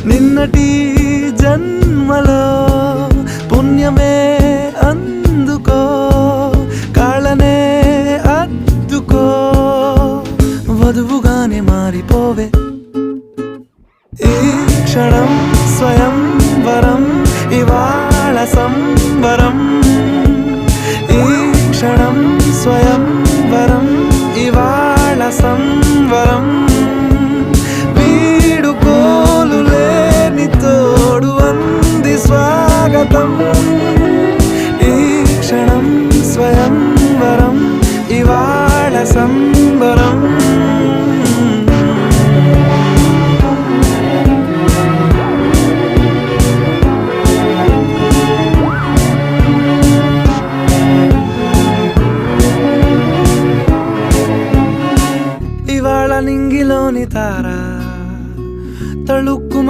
నిన్నటి జన్మలో పుణ్యమే అందుకో కాళ్ళనే అద్దుకో వధువుగానే మారిపోవే ఈ క్షణం స్వయం వరం ఇవాళ సంవరం